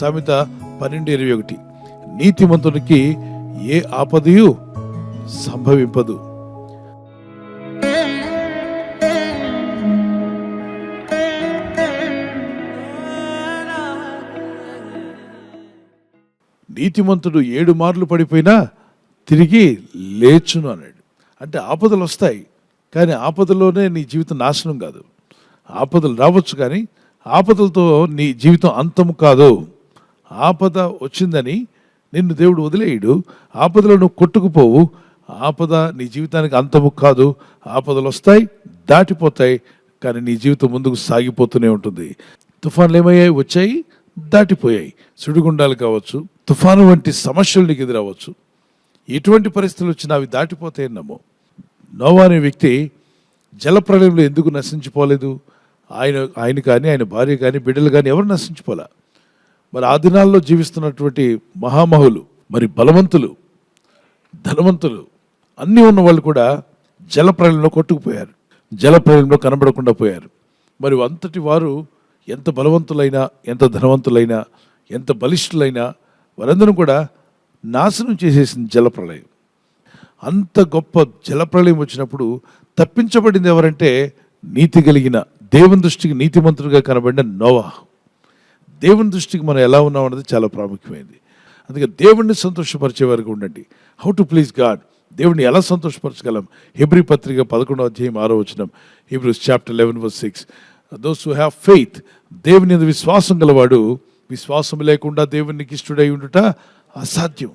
సామెత 12:21. నీతిమంతునికి ఏ ఆపదయు సంభవింపదు. నీతిమంతుడు 7 మార్లు పడిపోయినా తిరిగి లేచును అన్నాడు. అంటే ఆపదలు వస్తాయి, కానీ ఆపదలోనే నీ జీవితం నాశనం కాదు. ఆపదలు రావచ్చు, కానీ ఆపదలతో నీ జీవితం అంతము కాదు. ఆపద వచ్చిందని నిన్ను దేవుడు వదిలేయడు. ఆపదలో నువ్వు కొట్టుకుపోవు. ఆపద నీ జీవితానికి అంతము కాదు. ఆపదలు వస్తాయి, దాటిపోతాయి, కానీ నీ జీవితం ముందుకు సాగిపోతూనే ఉంటుంది. తుఫాన్లు ఏమయ్యాయి? వచ్చాయి, దాటిపోయాయి. సుడిగుండాలు కావచ్చు, తుఫాను వంటి సమస్యలు నీకు ఎదురవచ్చు. ఎటువంటి పరిస్థితులు వచ్చినా అవి దాటిపోతాయని నమ్ము. నోవా అనే వ్యక్తి జలప్రళయంలో ఎందుకు నశించిపోలేదు? ఆయన కానీ, ఆయన భార్య కానీ, బిడ్డలు కానీ ఎవరు నశించిపోలే. మరి ఆ దినాల్లో జీవిస్తున్నటువంటి మహామహులు, మరి బలవంతులు, ధనవంతులు, అన్నీ ఉన్న వాళ్ళు కూడా జలప్రళయంలో కొట్టుకుపోయారు, జలప్రళయంలో కనబడకుండా పోయారు. మరి అంతటి వారు ఎంత బలవంతులైనా, ఎంత ధనవంతులైనా, ఎంత బలిష్ఠులైనా వారందరూ కూడా నాశనం చేసేసింది జలప్రళయం. అంత గొప్ప జలప్రళయం వచ్చినప్పుడు తప్పించబడింది ఎవరంటే నీతి కలిగిన, దేవుని దృష్టికి నీతిమంతుడిగా కనబడిన నోవా. దేవుని దృష్టికి మనం ఎలా ఉన్నాం అన్నది చాలా ప్రాముఖ్యమైనది. అందుకే దేవుణ్ణి సంతోషపరిచే వరకు ఉండండి. హౌ టు ప్లీజ్ గాడ్, దేవుడిని ఎలా సంతోషపరచగలం? హెబ్రీ పత్రిక 11:6 Hebrews chapter 11:6. Those who have faith, దేవుని యందు విశ్వాసం గలవాడు, విశ్వాసం లేకుండా దేవునికి ఇష్టడై ఉండుట అసాధ్యం.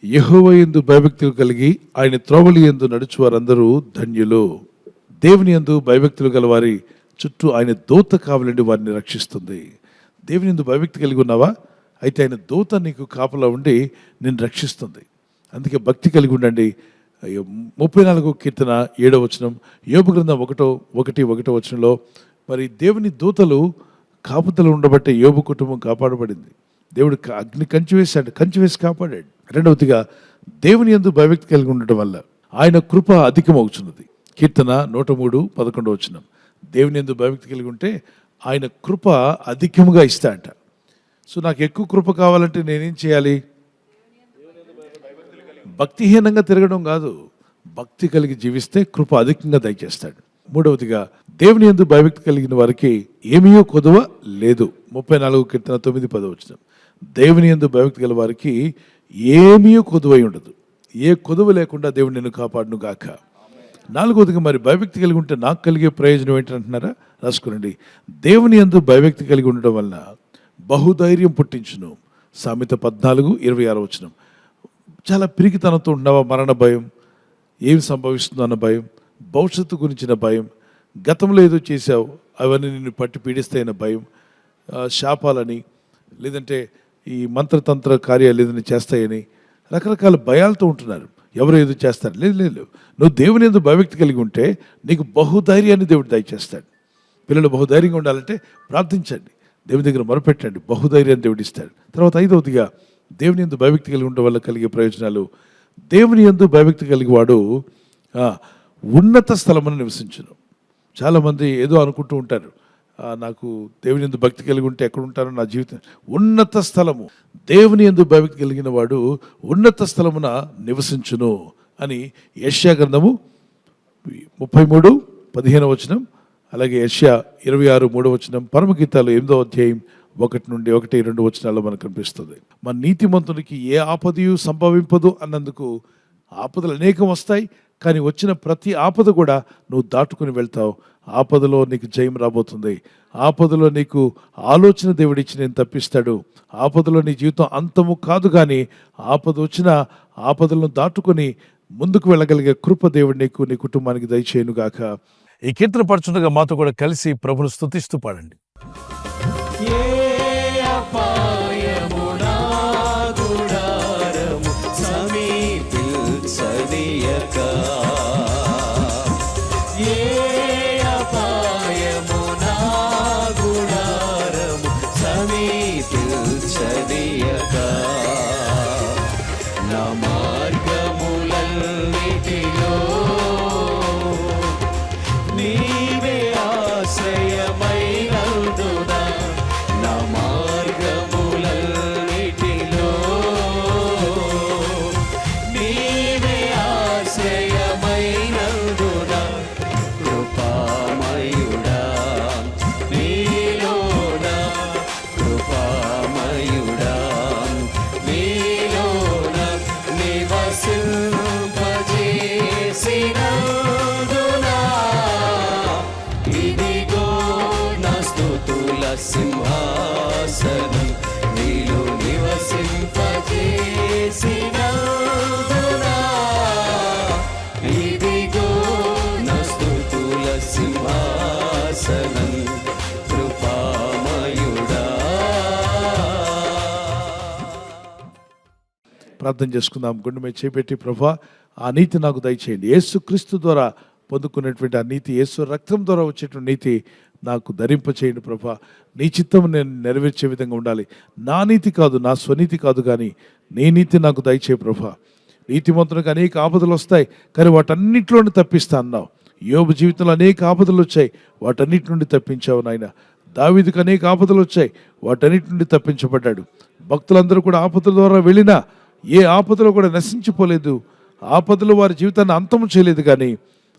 యెహోవా యందు భయభక్తులు కలిగి ఆయన త్రోవల యందు నడుచు వారందరూ ధన్యులు. దేవుని యందు భయభక్తులు గలవారి చుట్టూ ఆయన దూత కావలండి వారిని రక్షిస్తుంది. దేవుని యందు భయభక్తి కలిగి ఉన్నావా? అయితే ఆయన దూత నీకు కాపలా ఉండి నిన్ను రక్షిస్తుంది. అందుకే భక్తి కలిగి ఉండండి. 34వ కీర్తన 7వ వచనం, యోబు గ్రంథం 1:1 మరి దేవుని దూతలు కాపుతలు ఉండబట్టే యోబు కుటుంబం కాపాడబడింది. దేవుడు అగ్ని కంచి వేసి కాపాడాడు. రెండవదిగా దేవుని యందు భయభక్తి కలిగి ఉండటం వల్ల ఆయన కృప అధికమవుతున్నది. కీర్తన 103:11 దేవుని యందు భయభక్తి కలిగి ఉంటే ఆయన కృప అధికముగా ఇస్తాడంట. సో నాకు ఎక్కువ కృప కావాలంటే నేనేం చేయాలి? భక్తిహీనంగా తిరగడం కాదు, భక్తి కలిగి జీవిస్తే కృప అధికంగా దయచేస్తాడు. మూడవదిగా దేవుని యందు భయభక్తి కలిగిన వారికి ఏమీ కొదువ లేదు. 34వ కీర్తన 9-10 దేవుని యందు భయభక్తి గల వారికి ఏమీ కొదువై ఉండదు. ఏ కొదువ లేకుండా దేవుడు నిన్ను కాపాడును గాక. 4వదిగా మరి భయభక్తి కలిగి ఉంటే నాకు కలిగే ప్రయోజనం ఏంటంటున్నారా? రాసుకోనండి. దేవుని యందు భయభక్తి కలిగి ఉండడం వలన బహుధైర్యం పుట్టించును. సామెత 14:26 చాలా పిరికితనంతో ఉన్నావా? మరణ భయం, ఏమి సంభవిస్తుందో అన్న భయం, భవిష్యత్తు గురించిన భయం, గతంలో ఏదో చేశావు అవన్నీ నిన్ను పట్టి పీడిస్తాయన్న భయం, శాపాలని, లేదంటే ఈ మంత్రతంత్ర కార్యాలు ఏదైనా చేస్తాయని రకరకాల భయాలతో ఉంటున్నారు. ఎవరు ఏదో చేస్తారు? లేదు. నువ్వు దేవుని యందు భయభక్తి కలిగి ఉంటే నీకు బహుధైర్యాన్ని దేవుడు దయచేస్తాడు. పిల్లలు బహుధైర్యంగా ఉండాలంటే ప్రార్థించండి, దేవుని దగ్గర మొరపెట్టండి, బహుధైర్యాన్ని దేవుడు ఇస్తాడు. తర్వాత 5వదిగా దేవుని యందు భయభక్తి కలిగి ఉండడం వల్ల కలిగే ప్రయోజనాలు. దేవుని యందు భయభక్తి కలిగి వాడు ఉన్నత స్థలమును నివసించును. చాలామంది ఏదో అనుకుంటూ ఉంటారు, నాకు దేవుని యందు భక్తి కలిగి ఉంటే ఎక్కడ ఉంటారో నా జీవితం. ఉన్నత స్థలము, దేవుని యందు భయభక్తి కలిగిన వాడు ఉన్నత స్థలమున నివసించును అని యెషయా గ్రంథము 33:15 అలాగే యెషయా 26:3 పరమగీతాలు 8వ అధ్యాయం 1-2 మనకు కనిపిస్తుంది. మన నీతిమంతునికి ఏ ఆపదయు సంభవింపదు అన్నందుకు ఆపదలు అనేకం వస్తాయి, కానీ వచ్చిన ప్రతి ఆపద కూడా నువ్వు దాటుకుని వెళ్తావు. ఆపదలో నీకు జయం రాబోతుంది. ఆపదలో నీకు ఆలోచన దేవుడిచ్చి నేను తప్పిస్తాడు. ఆపదలో నీ జీవితం అంతము కాదు, కానీ ఆపద వచ్చిన ఆపదలను దాటుకొని ముందుకు వెళ్ళగలిగే కృప దేవుడు నీకు, నీ కుటుంబానికి దయచేయునుగాక. ఈ కీర్తన పడుచుండగా మాతో కూడా కలిసి ప్రభును స్తుతిస్తూ పాడండి. నీవే ఆశ్రయమైనందున నా మార్గముల సింహాసనం నీలో నివసింపజేసినందునా ఇదిగో నా స్తుతుల సింహాసనం కృపామయుడా. ప్రార్థన చేసుకుందాం. గుండె మీద చేపెట్టి, ప్రభా ఆ నీతి నాకు దయచేయండి. యేసు క్రీస్తు ద్వారా పొందుకున్నటువంటి ఆ నీతి, యేసు రక్తం ద్వారా వచ్చేటువంటి నీతి నాకు ధరింపచేయండి ప్రభా. నీ చిత్తం నేను నెరవేర్చే విధంగా ఉండాలి. నా నీతి కాదు, నా స్వనీతి కాదు, కానీ నీ నీతి నాకు దయచేయి ప్రభా. నీతిమంతునికి అనేక ఆపదలు వస్తాయి, కానీ వాటన్నిటిలోని తప్పిస్తా అన్నావు. యోబు జీవితంలో అనేక ఆపదలు వచ్చాయి, వాటన్నిటి నుండి తప్పించావు నాయన. దావీదుకు అనేక ఆపదలు వచ్చాయి, వాటన్నిటి నుండి తప్పించబడ్డాడు. భక్తులందరూ కూడా ఆపదల ద్వారా వెళ్ళినా ఏ ఆపదలో కూడా నశించిపోలేదు. ఆపదలు వారి జీవితాన్ని అంతం చేయలేదు, కానీ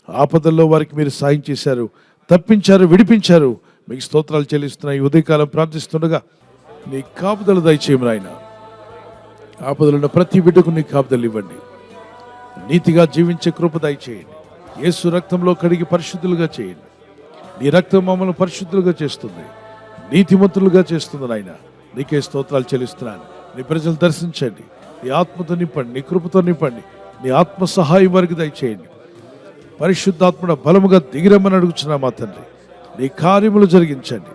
ఆపదల్లో వారికి మీరు సాయం చేశారు, తప్పించారు, విడిపించారు. మీకు స్తోత్రాలు చెల్లిస్తున్నాయి. ఉదయకాలం ప్రార్థిస్తుండగా నీ కాపుదలు దయచేయము నాయన. ఆపదలున్న ప్రతి బిడ్డకు నీ కాపుదలు ఇవ్వండి. నీతిగా జీవించే కృప దయచేయండి. యేసు రక్తంలో కడిగి పరిశుద్ధులుగా చేయండి. నీ రక్తం మమ్మల్ని పరిశుద్ధులుగా చేస్తుంది, నీతిమంతులుగా చేస్తుంది నాయన. నీకే స్తోత్రాలు చెల్లిస్తున్నాను. నీ ప్రజలు దర్శించండి, నీ ఆత్మతో నింపండి, నీ కృపతో నింపండి, నీ ఆత్మ సహాయం వారికి దయచేయండి. పరిశుద్ధాత్మడ బలముగా దిగిరమ్మని అడుగుచున్నా మా తండ్రి. నీ కార్యములు జరిగించండి,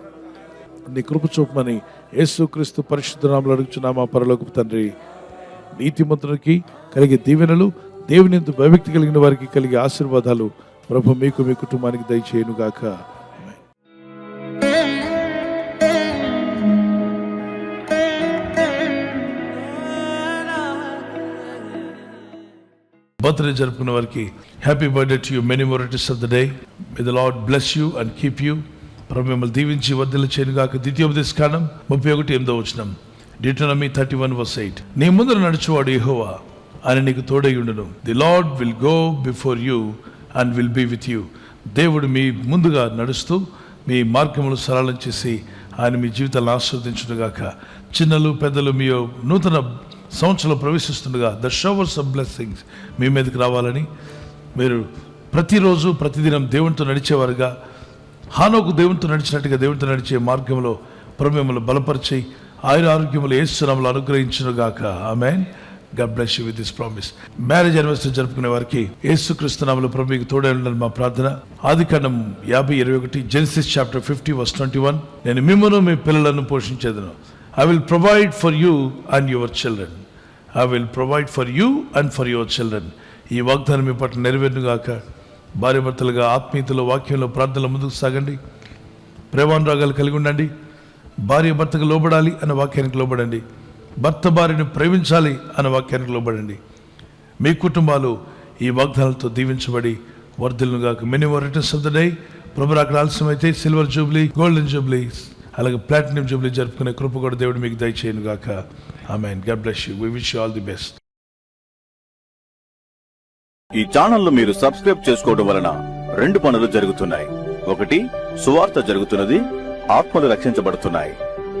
నీ కృప చూపమని యేసుక్రీస్తు పరిశుద్ధ నామములో అడుగుచున్నా మా పరలోకపు తండ్రి. నీతిమంతునికి కలిగే దీవెనలు, దేవుని యందు భయభక్తి కలిగిన వారికి కలిగే ఆశీర్వాదాలు ప్రభు మీకు, మీ కుటుంబానికి దయచేయును గాక. బర్త్డే జరుపుకున్న వారికి happy birthday to you, many మోరిటీస్ of the day. May the Lord bless you and keep you. ప్రభు మిమ్మల్ని దీవించి వర్ధిల్ల చేయను గాక. ద్వితీయోపదేశకాండం 31:8 Deuteronomy 31:8. నీ ముందర నడుచువాడు యెహోవా, ఆయన నీకు తోడైయుండును. The Lord will go before you and will be with you. దేవుడు మీ ముందుగా నడుస్తూ మీ మార్గములు సరళం చేసి ఆయన మీ జీవితాలను ఆస్వాదించునుగాక. చిన్నలు పెద్దలు మీ నూతన సంవత్సరంలో ప్రవేశిస్తుండగా ద షవర్స్ ఆఫ్ బ్లెస్సింగ్స్ మీ మీదకి రావాలని, మీరు ప్రతిరోజు ప్రతిదినం దేవునితో నడిచేవారుగా, హానోకు దేవునితో నడిచినట్టుగా దేవునితో నడిచే మార్గంలో ప్రభు మిమ్మల్ని బలపరిచి ఆయుర ఆరోగ్యములు యేసు నామములో అనుగ్రహించునుగాక. ఆమేన్. God bless you with this promise. Marriage anniversary జరుపుకునే వారికి యేసుక్రీస్తు నామములో ప్రభువుకి తోడై ఉండాలని మా ప్రార్థన. ఆదికాండం 50:21 Genesis chapter 50:21. నేను మిమ్మును మీ పిల్లలను పోషించేదను. I will provide for you and your children. I will provide for you and for your children. ఈ వాగ్దానం మీ పట్ల నెరవేరునుగాక. భార్య భర్తలుగా ఆత్మీయతలో, వాక్యంలో, ప్రార్థనలో ముందుకు సాగండి. ప్రేమానురాగాలు కలిగి ఉండండి. భార్య భర్తకు లోబడాలి అన్న వాక్యానికి లోబడండి. భర్త భార్యను ప్రేమించాలి అన్న వాక్యానికి లోబడండి. మీ కుటుంబాలు ఈ వాగ్దానాలతో దీవించబడి వర్ధిల్లునుగాక. Many more returns of the day. ప్రభు అక్కడ ఆలస్యమైతే సిల్వర్ జూబ్లీ, గోల్డెన్ జూబ్లీ, అలాగే ప్లాటినం జూబ్లీ జరుపుకునే కృప కూడా దేవుడు మీకు దయచేయునుగాక. ఆమేన్. God bless you. We wish you all the best. ఈ ఛానల్ మీరు సబ్స్క్రైబ్ చేసుకోవడం వలన 2 పనులు జరుగుతున్నాయి. ఒకటి, సువార్త జరుగుతున్నది, ఆత్మలు రక్షించబడుతున్నాయి.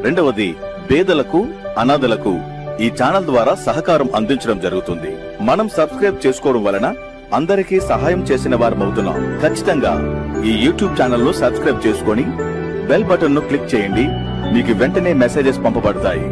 రెండవది, పేదలకు, అనాథలకు ఈ ఛానల్ ద్వారా సహకారం అందించడం జరుగుతుంది. మనం సబ్స్క్రైబ్ చేసుకోవడం వలన అందరికీ సహాయం చేసిన వారమవుతున్నాం. ఖచ్చితంగా ఈ యూట్యూబ్ ఛానల్ ను సబ్స్క్రైబ్ చేసుకొని బెల్ బటన్ ను క్లిక్ చేయండి. మీకు వెంటనే మెసేజెస్ పంపబడతాయి.